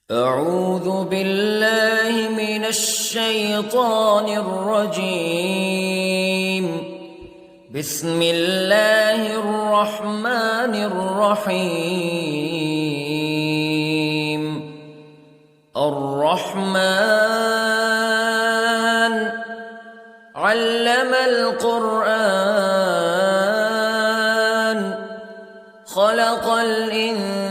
أعوذ بالله من الشيطان الرجيم. بسم الله الرحمن الرحيم. الرحمن علم القرآن خلق الإنسان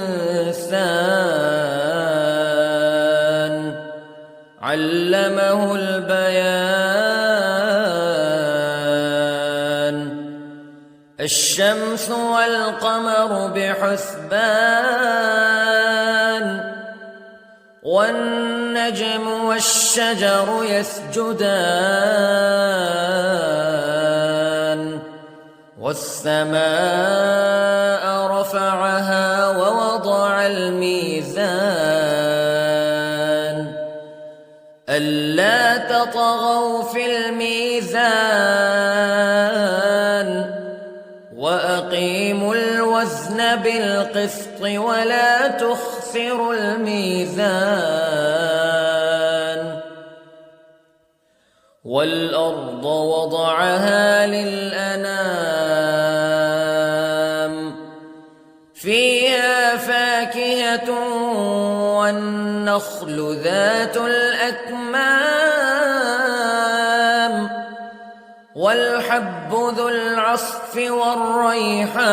علمه البيان. الشمس والقمر بحسبان والنجم والشجر يسجدان والسماء رفعها ووضع الميزان ألا تطغوا في الميزان وأقيموا الوزن بالقسط ولا تخسروا الميزان. والأرض وضعها للأنام فيها فاكهة والنخل ذات الأكمام والحب ذو العصف والريحان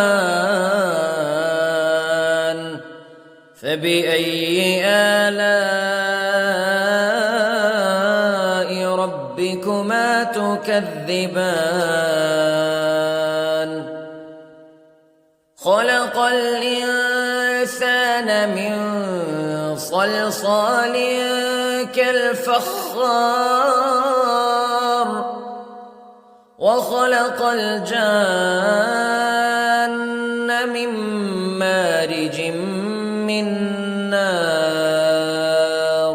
فبأي آلاء ربكما تكذبان. خلق الإنسان من صلصال كالفخار وخلق الجان من مارج من نار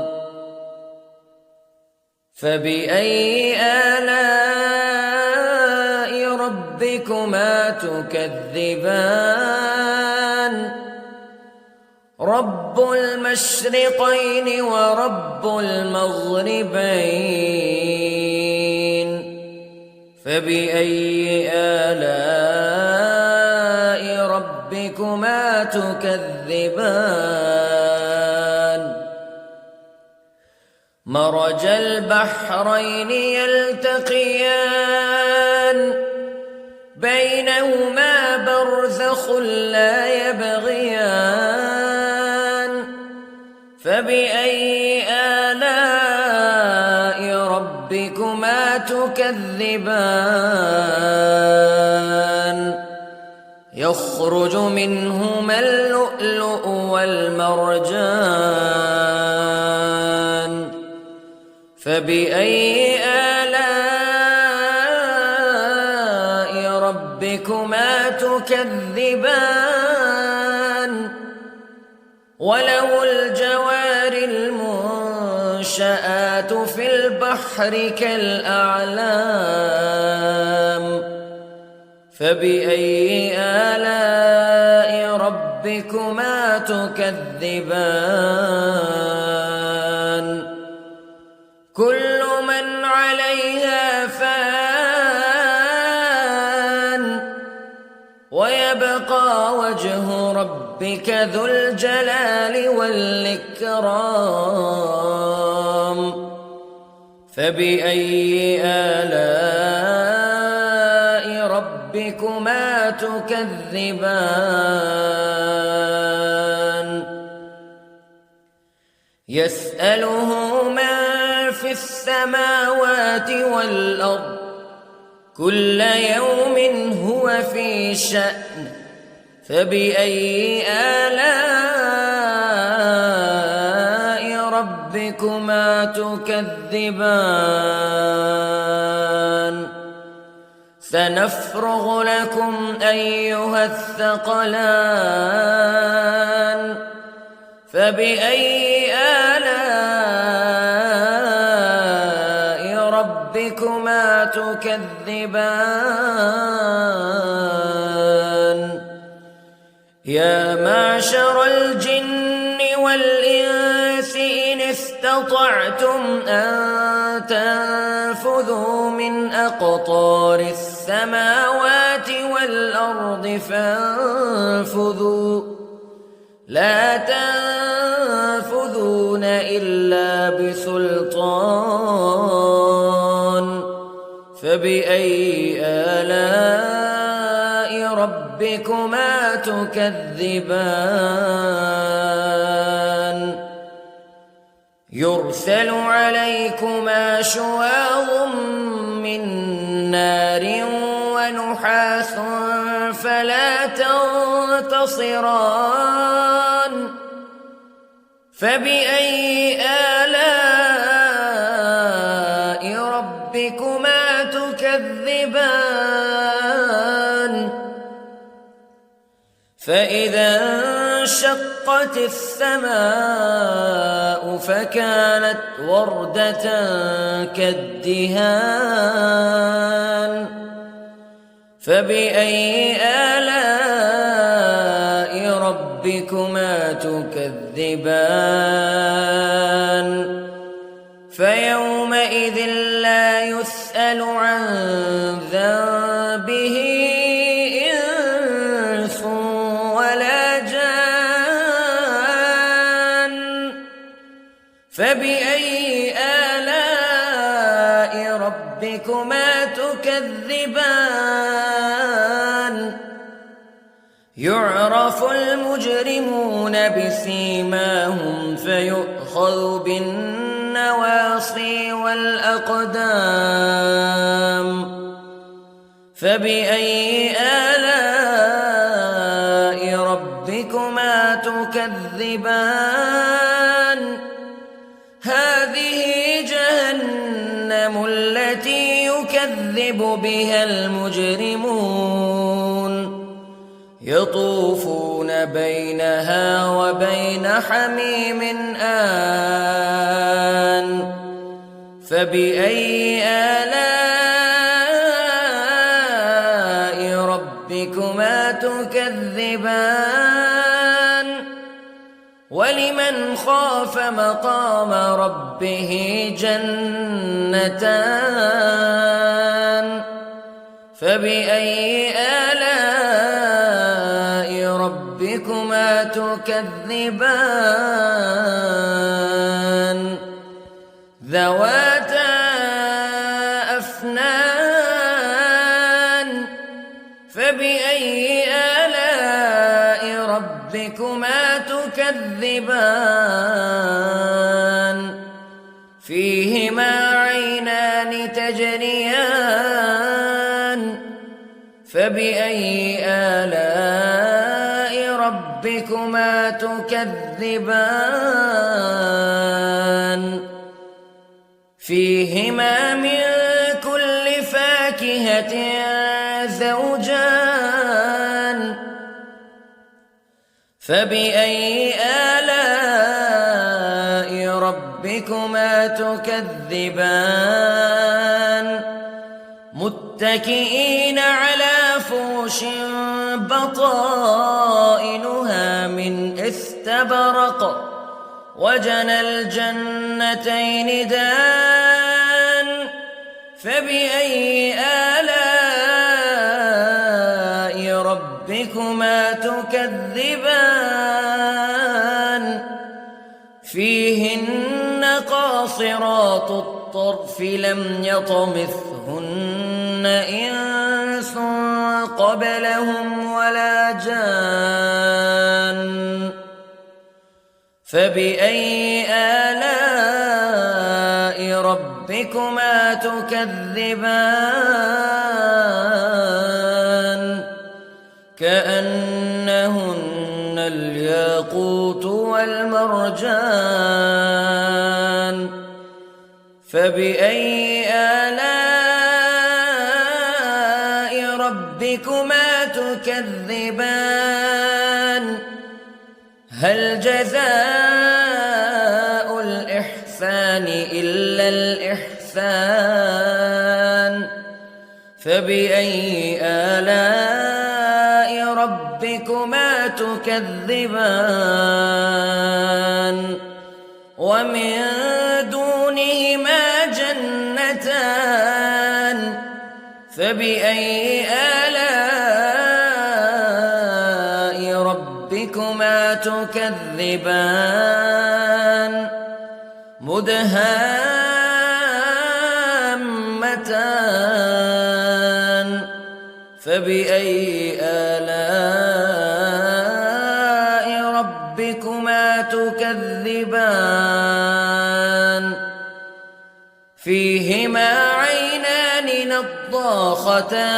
فبأي آلاء ربكما تكذبان. رب المشرقين ورب المغربين فبأي آلاء ربكما تكذبان. مرج البحرين يلتقيان بينهما برزخ لا يبغيان فبأي آلاء ربكما تكذبان. يخرج منهما اللؤلؤ والمرجان فبأي آلاء ربكما تكذبان. وله الجوار المنشآت في البحر كالأعلام فبأي آلاء ربكما تكذبان. كل من عليها فان ويبقى وجه ربك ذو الجلال والإكرام فبأي آلاء ربكما تكذبان. يسأله من في السماوات والأرض كل يوم هو في شأن فبأي آلاء ربكما تكذبان. سنفرغ لكم أيها الثقلان فبأي آلاء ربكما تكذبان. يا معشر الجن والإنس استطعتم أن تنفذوا من أقطار السماوات والأرض فانفذوا لا تنفذون إلا بسلطان فبأي آلاء ربكما تكذبان يرسل عليكما شواظ من نار ونحاس فلا تنتصران فبأي آلاء ربكما تكذبان فإذا انشقت السماء فكانت وردة كالدهان فبأي آلاء ربكما تكذبان فيومئذ لا يسأل عن ذنبه إنس ولا جان فبأي آلاء ربكما تكذبان يعرف المجرمون بسيماهم فيؤخذ بالنواصي والأقدام فبأي آلاء ربكما تكذبان هذه جهنم التي يكذب بها المجرمون يطوفون بينها وبين حميم آن فبأي آلاء ربكما تكذبان ولمن خاف مقام ربه جنتان فبأي آلاء ربكما تكذبان ذواتا أفنان فبأي آلاء ربكما تكذبان فيهما عينان تجريان فبأي آلاء ربكما تكذبان فيهما من كل فاكهة زوجان فبأي آلاء ربكما تكذبان متكئين على فرش بطائنها من استبرق وجنى الجنتين دان فبأي آلاء ربكما تكذبان فيهن قاصرات الطرف لم يطمثهن إنس قبلهم ولا جان فبأي آلاء ربكما تكذبان كأنهن الياقوت والمرجان فبأي آلاء ربكما تكذبان هل جزاء الإحسان إلا الإحسان فبأي آلاء ربكما تكذبان ومن دونهما جنتان فبأي آلاء ربكما تكذبان مدهامتان فبأي آلاء ربكما تكذبان فيهما عينان نضاختان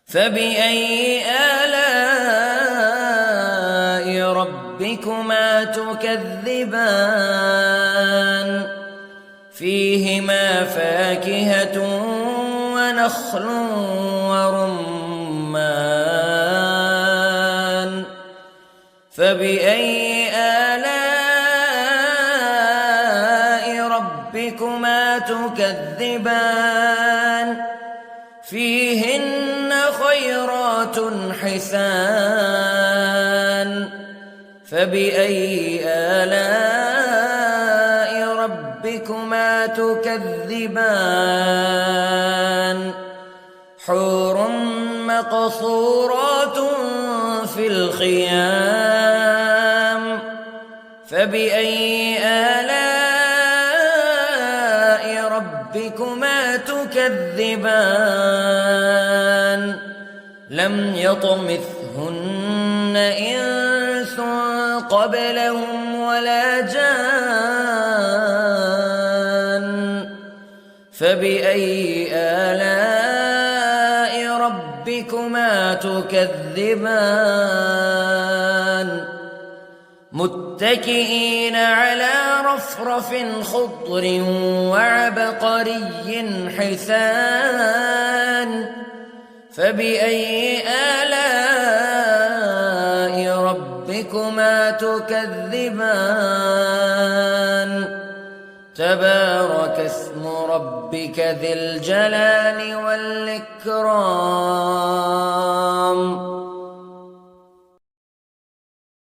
فبأي آلاء ربكما تكذبان فيهما فاكهة ونخل ورمان فبأي آلاء ربكما تكذبان فيهن خيرات حسان فبأي آلاء ربكما تكذبان حور مقصورات في الخيام فبأي آلاء ربكما تكذبان لم يطمثهن إنس قبلهم ولا جان فبأي آلاء ربكما تكذبان متكئين على رفرف خضر وعبقري حسان فبأي آلاء ربكما تكذبان تبارك اسم ربك ذي الجلال والإكرام